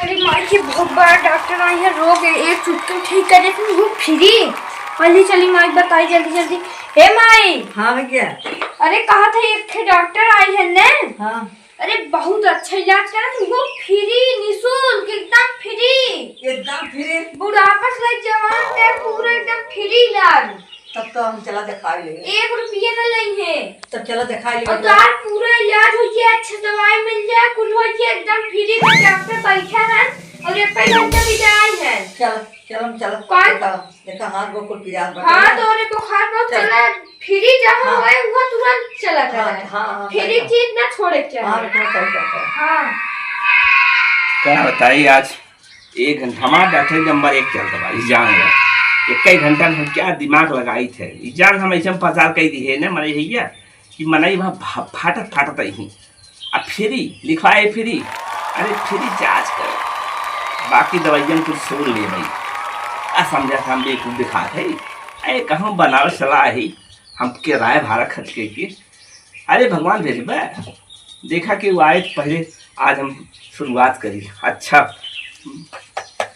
अरे माँ की बहुत बड़ा डॉक्टर आई है, रोग एक चुटकी ठीक कर देती हूँ फ्री। जल्दी चली माई, बताई जल्दी जल्दी। हे माई। हाँ भैया। अरे कहा था एक डॉक्टर आई है ने। हाँ। अरे बहुत अच्छा इलाज करा तुमको, फ्री निःशुल्क एकदम फ्री। एकदम फ्री? बुढ़ापा से जवान तक पूरा एकदम फ्री इलाज। तब तो हम चला दिखा लेंगे। 1 रुपया न लेंगे। तब चला दिखा लेंगे। और तार पूरा इलाज हो जाए, अच्छा दवाई मिल जाए, कुल हो जाए एकदम फ्री में। डॉक्टर बैठा है और 1 घंटा भी आई है। चल चल चल। कौन? देखा हाथ को कुल पिराज बता। हाँ तो अरे बुखार को चला फ्री जहाँ हाँ। होए वहाँ तुरंत चला हाँ, जाए। हाँ, फ्री चीज ना छोड़े के हाँ, चाहिए। हाँ क्या बताइए, आज 1 घंटा हमारा डॉक्टर नंबर 1 चलता भाई जान रहा। 1 घंटा में क्या दिमाग लगाई थे जान, हम ऐसे प्रचार कर दी है ना मरे भैया कि मनाई वहाँ फाटत फाटत ही। अब फ्री लिखवाए फ्री, अरे फ्री जांच कर, बाकी दवाइयाँ कुछ सुन ले भाई। समझा था हम बेकूफ दिखा थे, अरे कहूँ बनारस सलाह ही हम किराया भाड़ा खर्च के। अरे भगवान भेज देखा कि वो आए पहले, आज हम शुरुआत करी। अच्छा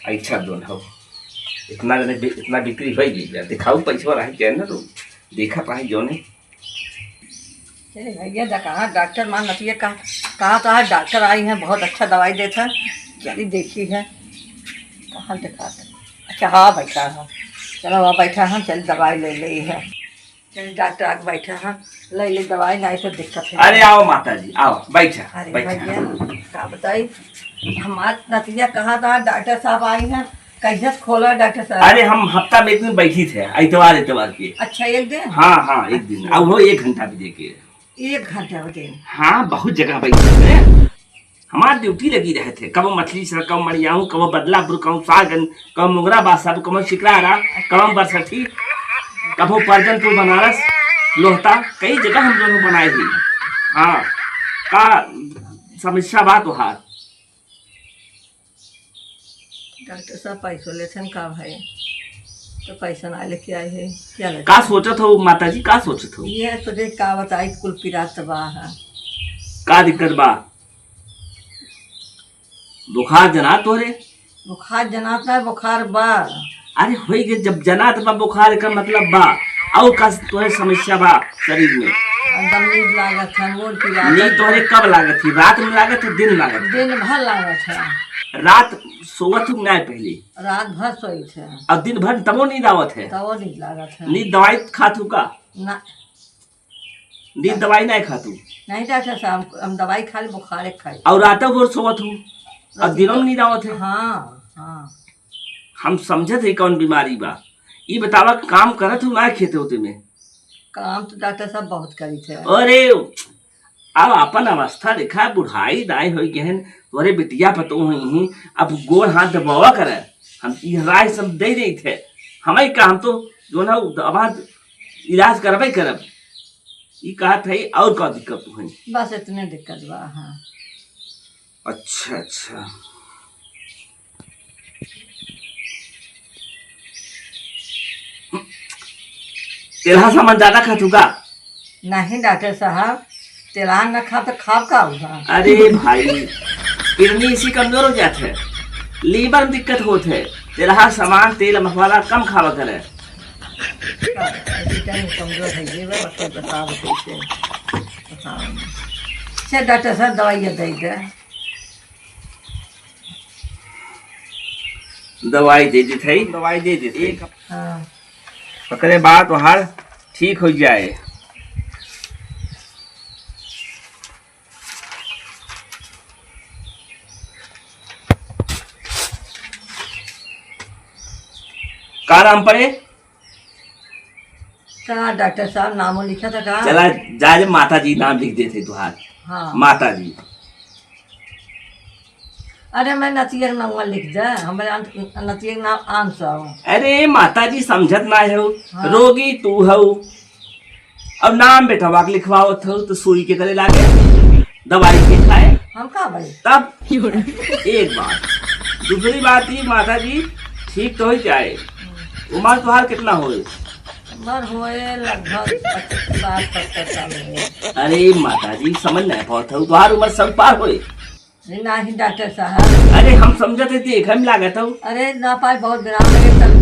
अच्छा दोन हो इतना बिक्री हो गई, दिखाऊ पैसा रही जाए ना तो देखा पाए जो ने। भैया कहा डॉक्टर मान नतिया कहा तो है डॉक्टर आई है, बहुत अच्छा दवाई देता है। चलिए देखी है कहाँ दिखाते। अच्छा हाँ बैठा है, चलो वहाँ बैठा है, चल दवाई ले ली है। चल डॉक्टर आके बैठा है, ले दवाई, नहीं तो दिक्कत है। अरे आओ माता जी आओ, बैठा। अरे भैया क्या बताई, हमारे नतिया कहा था डॉक्टर साहब आई हैं, कैसे खोला डॉक्टर साहब? अरे हम हफ्ता में 1 दिन बैठी थे, इतवार के। अच्छा 1 दिन? हाँ 1 दिन, अब वो 1 घंटा भी देखे। 1 घंटा दिन? हाँ बहुत जगह बैठे थे, हमारी ड्यूटी लगी रहे थे। कब मछली सर, कब मरियाऊँ, कब बदलापुर, कब सागन, कब मुगरा बादशाह, कब शिकरारा, कब बरसठी, कब परजनपुर बनारस लोहता, कई जगह हम लोग बनाए थे। हाँ का समस्या बात वहाँ डॉक्टर साहब पैसों लेते का भाई, तो पैसा ना लेके आए है क्या का सोचत हो माता जी, का सोचत हो? ये तुझे का बताई, कुल पिरात तबाह है। का दिक्कत बा? बुखार जना तोरे? बुखार जनाता है, बुखार बा। अरे होई के जब जनात बा बुखार का मतलब बा, और का तोरे समस्या बा शरीर में? एकदम नींद लागत है, मूड पिरात। नींद तोरे कब लागत थी? रात में लागत है, दिन लागत है? दिन भर लागत है। रात सोवत हूँ ना पहले? रात भर सोई थे और दिन भर तबो नींद आवत है? तब नींद लागत है। नींद दवाई खातू का? ना नींद दवाई नहीं खातू? नहीं डॉक्टर साहब, हम दवाई खा ली, बुखार खाई। और रात भर सोवत हूँ और दिनों में नींद आवत है? हाँ हाँ। हम समझत है कौन बीमारी बा। ये बतावा काम करत हूँ ना खेते होते में? काम तो डॉक्टर साहब बहुत करी थे। अरे अब अपन अवस्था देखा, बुढ़ाई दाई हो गहन, तोरे बिटिया पतो हुई, अब गोड़ हाथ दबावा करे। हम राय सब दे रही थे, हमें का हम तो जो ना दवा इलाज करबे करब। ये कहा थे और का दिक्कत हुई? बस इतने दिक्कत बा। हाँ अच्छा अच्छा, तेलहा सामान ज्यादा खातू का? नहीं डॉक्टर साहब, तेलहन न खा तो खाब का होगा? अरे भाई किडनी इसी कमजोर हो जाते है, लीवर में दिक्कत होते है। तेलहा सामान तेल मसाला कम खावा करे। कमजोर है ये बताओ कैसे? अच्छा डॉक्टर साहब दवाइयाँ दे दे। दवाई दे दी थी, दवाई दे दी थी। हाँ पकड़े बात तो हर ठीक हो जाए। का नाम पड़े? कहा डॉक्टर साहब नामों लिखा था कहा? चला जाए माता जी नाम लिख देते तुहार। हाँ माता जी। अरे मैं नतिया नाम लिख दे, हमारे नतिया नाम आंसू। अरे माता जी समझत ना हो। हाँ। रोगी तू हो, अब नाम बेटा वाक लिखवाओ थे तो सुई के गले लागे, दवाई के खाए हम कहा भाई तब। एक बात, दूसरी बात ये माता जी ठीक तो ही जाए। उम्र तुहार कितना हो? उम्र हुए लगभग 50-70 साल हुए। अरे माता जी समझ नहीं पाता, तुहार उम्र सब पार होए। नहीं डॉक्टर साहब। अरे हम समझते थे एक हम लागत हो। अरे ना पास बहुत विराम लगे तब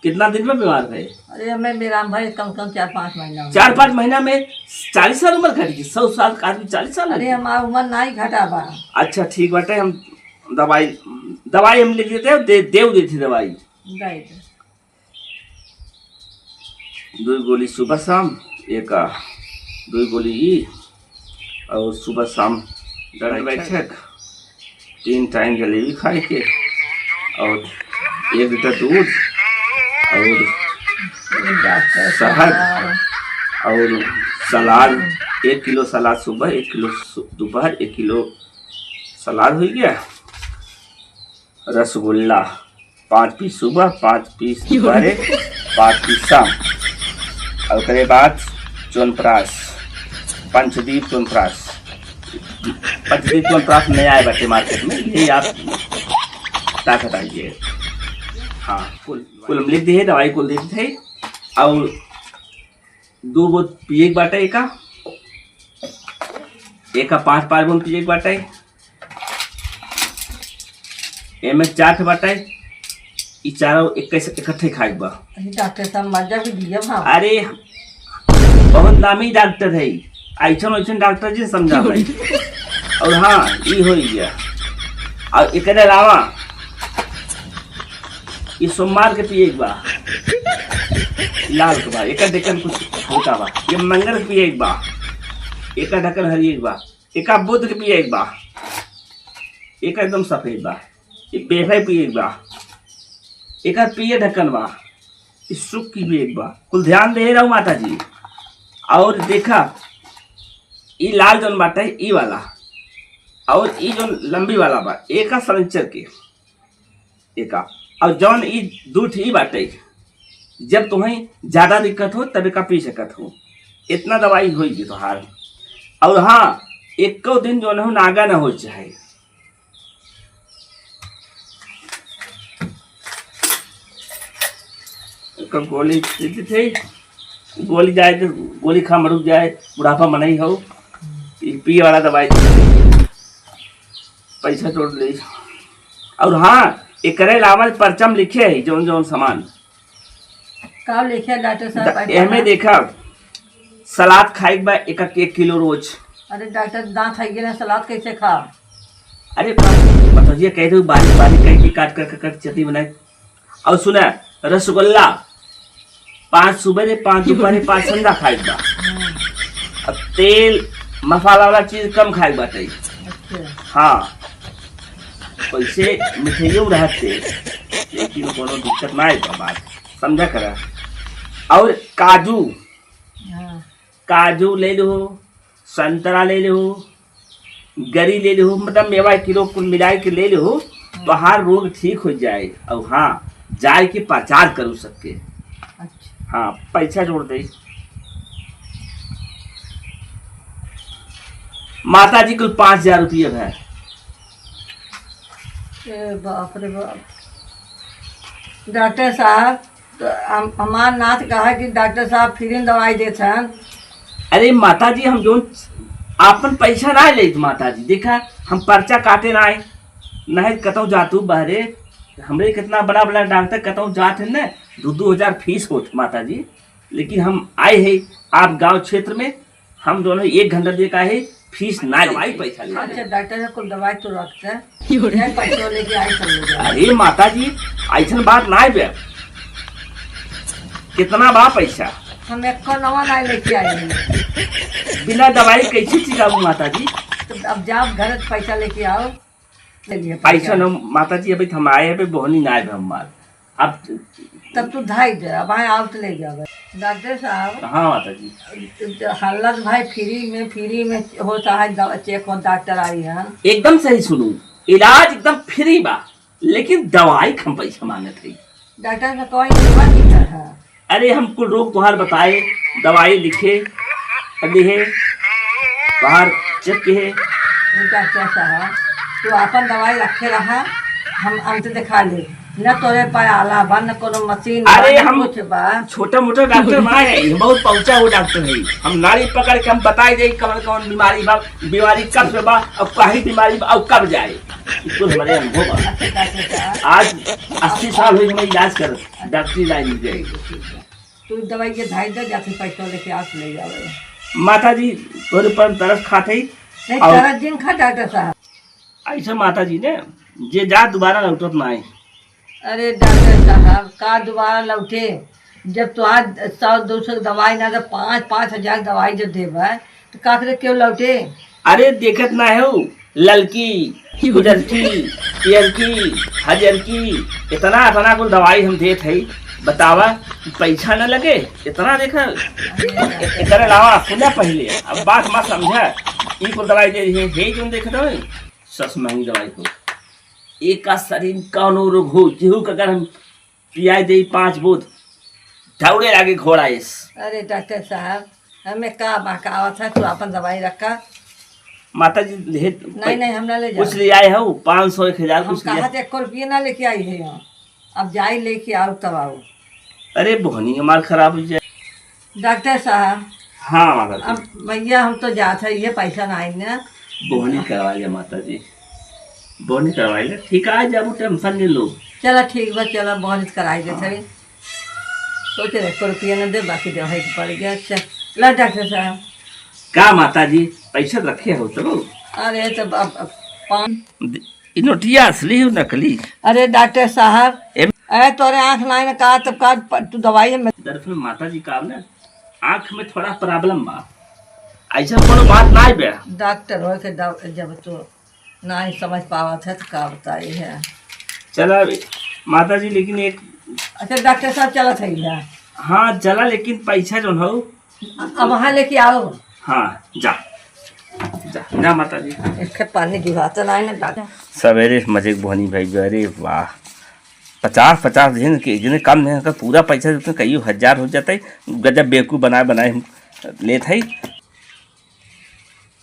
कितना दिन में बीमार रहे? अरे हमें विराम भाई कम से कम 4-5 महीना 4-5 महीना में 40 साल उम्र घट गई। 100 साल का आदमी 40 साल। अरे हमारा उम्र नहीं घटा बा। अच्छा ठीक बाटे, हम दवाई हम लिख देते हैं, देव देती दवाई। 2 गोली सुबह शाम, एक 2 गोली ई और सुबह शाम दर्द बैठक, 3 टाइम जलेबी खाए के और 1 लीटर दूध और शहद और सलाद। 1 किलो सलाद सुबह, 1 किलो दोपहर, 1 किलो सलाद हो गया। रसगुल्ला 5 पीस सुबह, 5 पीस दोपहर, 5 पीस शाम। और उसके बाद च्यवनप्राश, पंचदीप च्यवनप्राश। पंचदीप च्यवनप्राश नहीं आए बच्चे मार्केट में, यही आप ताकत आइए। हाँ कुल हम लिख दिए, दवाई कुल लिख थे। और 2 बोतल पिए के बाटे, एक 5 बूंद पिए के बाटे, एमे 4 बाटे। ई चारों इकट्ठे खाए बा। डॉक्टर साहब मजा भी दिया भाव। अरे बहुत नामी डॉक्टर है, ऐसन वैसन डॉक्टर जी समझा भाई। और हाँ ये हो गया। और एक अलावा ये सोमवार के पिए एक बा, लाल के बा, एक ढक्कन कुछ होता बा। ये मंगल के पिए एक बा, एक ढक्कन हरी एक बा। एक बुध के पिए एक बा, एक एकदम सफेद बा। ये बेफे पिए एक बा, एक पिए ढक्कन बा। इस सुख की भी एक बा। कुल ध्यान दे रहा हूँ माता जी। और देखा ये लाल जौन बाटा है ई वाला, और ये जो लंबी वाला बा एक सनिचर के एक। और जौन ई दूध ही बाटे, जब तुम्हें ज्यादा दिक्कत हो तब का पी सकत हो। इतना दवाई होगी तोहार। और हाँ एक दिन जो न हो नागा न हो चाहे। गोली थे, गोली जाए तो गोली खा मरुक जाए, बुढ़ापा में नहीं हो। पिए वाला दवाई पैसा तोड़ ले। और हाँ एक अलावा परचम लिखे है जौन जौन सामान का लिखे डॉक्टर साहब। एमे देखा सलाद खाए बा 1 किलो रोज। अरे डॉक्टर दांत है ना, सलाद कैसे खा? अरे बताइए कह दो बारीक बारीक कह के काट कर चटनी बनाए। और सुना रसगुल्ला 5 सुबह 5 दोपहर 5 संध्या खाए बा। अब तेल मसाला वाला चीज कम खाए बाटे। हाँ वैसे मिठाइयों रहते, लेकिन कोनो दिक्कत ना है बात समझा करा। और काजू ले लो, संतरा ले लो, गरी ले लो, मतलब मेवा 1 किलो कुल मिला के ले लो तो हर रोग ठीक हो जाए। और हाँ जाए के प्रचार करू सके। हाँ पैसा जोड़ दे माता जी कुल 5000 रुपये है। बाप रे बाप। डॉक्टर साहब तो हमार नाथ कहा कि डॉक्टर साहब फ्री में दवाई देते हैं। अरे माता जी हम जो आपन पैसा ना ले माता जी, देखा हम पर्चा काटे ना आए नहीं कतौ जातू बहरे। हमरे कितना बड़ा बड़ा डॉक्टर कतौ जात है ना, 2-2 हजार फीस होत माता जी। लेकिन हम आए हैं आप गांव क्षेत्र में, हम दोनों 1 घंटा दे का है फीस ना दवाई पैसा ले। अच्छा डॉक्टर ने कुछ दवाई तो रखते हैं, पैसा लेके आई कर। अरे माता जी ऐसा बात ना है, कितना बा पैसा हम एक नवा नहीं लेके आए हैं। बिना दवाई कैसे चिकाऊ माता जी? तो अब जाओ घर पैसा लेके आओ। पैसा न माता जी अभी हम आए अभी बोहनी ना आए हमार। अब तब तू धाई दे, अब आए आओ तो ले जाओ। डॉक्टर साहब। हाँ माता जी। हालत भाई फ्री में होता है चेक हो, डॉक्टर आई है। एकदम सही सुनू, इलाज एकदम फ्री बा, लेकिन दवाई कम पैसा मांगत है। डॉक्टर का कोई है? अरे हम कुल रोग तुहार बताए, दवाई लिखे बाहर चेक के। डॉक्टर साहब तो अपन दवाई रखे रहा, हम अंत दिखा ले। न तोरे पाए आला बा न कोनो मशीन अरे बा, न हम कुछ बा। छोटा मोटा डॉक्टर ना है, बहुत पहुंचा हुआ डॉक्टर है। हम नाड़ी पकड़ के हम बताई दे कौन कौन बीमारी बा, बीमारी कब से बा और काही बीमारी बा और कब जाए, इसको हमारे अनुभव बा। अच्छा डॉक्टर साहब, आज 80 साल हुई मैं इलाज कर डॉक्टरी लाइन में जाएगी। तू दवाई के धाई दे जाते पैसा लेके आस ले जावे। माता जी तोरे पर तरस खाते ही नहीं और- सारा दिन खा डॉक्टर साहब। ऐसा माता जी ने जे जा दोबारा लौटत ना आए। अरे डॉक्टर साहब का दोबारा लौटे, जब तो आज 100-200 दवाई ना तो 5,000 दवाई जब देवे तो का करे क्यों लौटे। अरे देखत ना हो ललकी गुजरकी पियरकी हजरकी इतना इतना कुल दवाई हम देत है, बतावा पैसा न लगे इतना देखा। एक अलावा सुना पहले अब बात मत समझा, ई कुल दवाई दे रही है जो देखत हो सस महंगी दवाई को एक का शरीर कौनो रोग हो जेहू का अगर हम पियाई दे 5 बूंद दौड़े लागे घोड़ा इस। अरे डॉक्टर साहब हमें का बहकावत है, तू अपन दवाई रखा। माता जी नहीं नहीं हम ना ले जाओ। कुछ ले आए हो 500 1000 हम कुछ कहा लिया। थे 1 रुपये ना लेके आई है यहाँ, अब जाई लेके आओ तब आओ। अरे बोहनी हमार खराब हो जाए। डॉक्टर साहब हाँ माता जी अब भैया हम तो जाते हैं, ये पैसा ना आई ना। बोहनी करवा लिया माता जी, बोहनी करवाई ले ठीक है, जब टेंशन ले लो। चलो ठीक बा, चलो बहुत कराई देते हैं। सोचे 1 रुपया न दे बाकी दवाई के पड़ गया। अच्छा ला डॉक्टर साहब। का माता जी पैसा रखे हो चलो। अरे तो अब 5। ये नोटिया असली हो नकली? अरे डॉक्टर साहब एम- अरे तोरे आँख ना ना कहा तब का तू दवाई में। दरअसल माता जी का ना आँख में थोड़ा प्रॉब्लम बा, ऐसा कोनो बात ना बे। डॉक्टर हो के जब तो ना ही समझ पावत है तो का बताई है। चला माता जी लेकिन एक अच्छा डॉक्टर साहब चलो था भैया, हाँ चला लेकिन पैसा जो हो अब वहाँ लेके आओ। हाँ जा जा जा माता जी। इसके पानी दिवाता ना है ना डॉक्टर। सवेरे मजे बोहनी भाई, अरे वाह 50 दिन के जिन्हें कम नहीं कर पूरा पैसा देते कई 1000 हो जाता है। गजब बेवकूफ़ बनाए बनाए हम लेते है।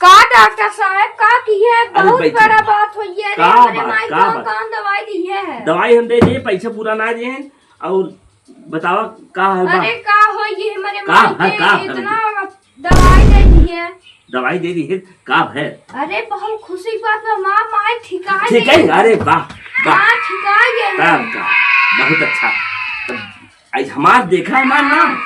का डॉक्टर साहब का की है, बहुत बैठो। बड़ा बात हुई है रे। का हमारे बात, माई का कौन बात? कौन दवाई दी है। दवाई हम दे दिए, पैसा पूरा ना दिए हैं और बतावा का है बा? अरे का हो ये हमारे का है, माई का के है? इतना दवाई दे दी है। दवाई दे दी है का है? अरे बहुत खुशी की बात है, माँ माई ठिका ठीक है, अरे वाह वाह हाँ ठिका गए तब का बहुत अच्छा। तब आज हमार देखा हमार नाम